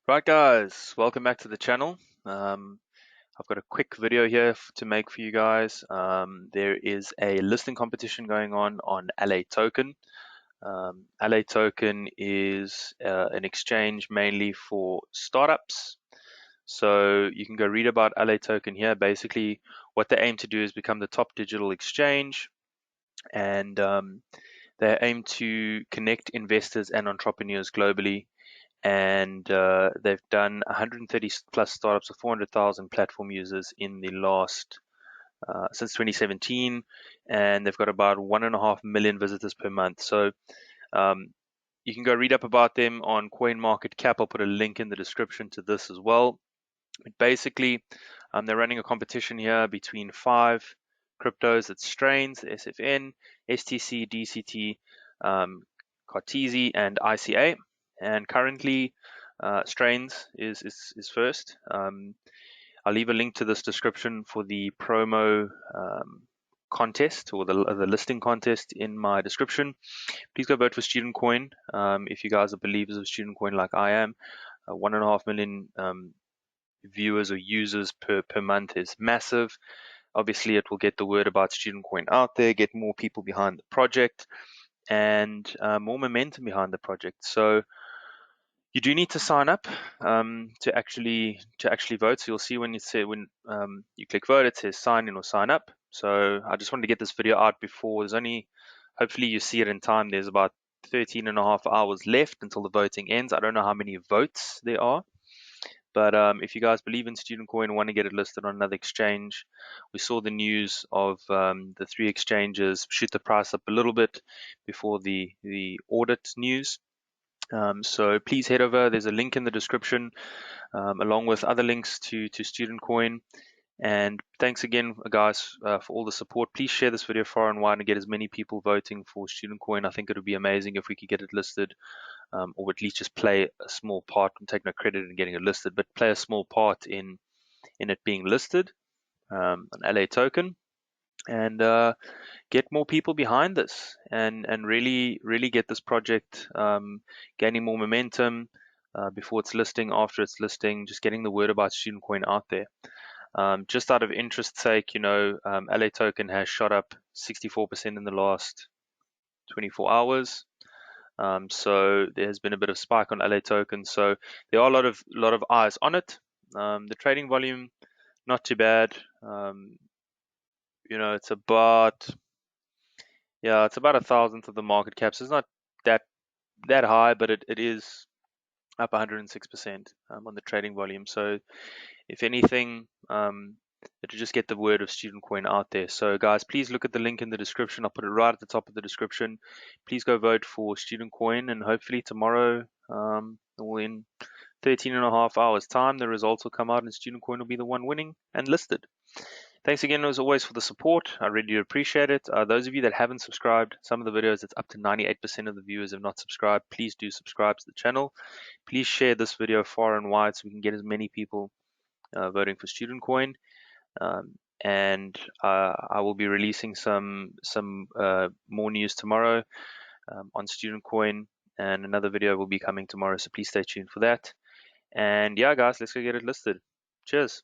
Right guys, welcome back to the channel. I've got a quick video here to make for you guys. There is a listing competition going on LAToken. LAToken is an exchange mainly for startups. So you can go read about LAToken here. Basically, what they aim to do is become the top digital exchange, and they aim to connect investors and entrepreneurs globally, and they've done 130 plus startups of 400,000 platform users in the last since 2017, and they've got about 1.5 million visitors per month. So um, you can go read up about them on CoinMarketCap. I'll put a link in the description to this as well. But basically, they're running a competition here between 5 cryptos. It's Strains, SFN, STC, DCT, um, Cartesi, and ICA. And currently, Strains is first. I'll leave a link to this description for the promo contest, or the listing contest, in my description. Please go vote for Student Coin if you guys are believers of Student Coin like I am. 1.5 million viewers or users per month is massive. Obviously, it will get the word about Student Coin out there, get more people behind the project, and more momentum behind the project. So you do need to sign up to actually vote. So you'll see when you click vote, it says sign in or sign up. So I just wanted to get this video out before there's only, hopefully you see it in time. There's about 13.5 hours left until the voting ends. I don't know how many votes there are, but if you guys believe in Student Coin and want to get it listed on another exchange, we saw the news of the 3 exchanges shoot the price up a little bit before the audit news. So please head over. There's a link in the description, along with other links to Student Coin. And thanks again, guys, for all the support. Please share this video far and wide and get as many people voting for Student Coin. I think it would be amazing if we could get it listed, or at least just play a small part. And take no credit in getting it listed, but play a small part in it being listed on LAToken, and get more people behind this, and really get this project gaining more momentum before it's listing, after it's listing, just getting the word about Student Coin out there. Just out of interest's sake, LAToken has shot up 64% in the last 24 hours. So there has been a bit of spike on LAToken. So there are a lot of eyes on it. The trading volume, not too bad. It's about, it's about 1,000th of the market cap. So it's not that high, but it is up 106% on the trading volume. So if anything, to just get the word of Student Coin out there. So guys, please look at the link in the description. I'll put it right at the top of the description. Please go vote for Student Coin, and hopefully tomorrow, or in 13.5 hours time, the results will come out and Student Coin will be the one winning and listed. Thanks again, as always, for the support. I really do appreciate it. Those of you that haven't subscribed, some of the videos, it's up to 98% of the viewers have not subscribed. Please do subscribe to the channel. Please share this video far and wide so we can get as many people voting for Student Coin. And I will be releasing some more news tomorrow on Student Coin, and another video will be coming tomorrow. So please stay tuned for that. And yeah, guys, let's go get it listed. Cheers.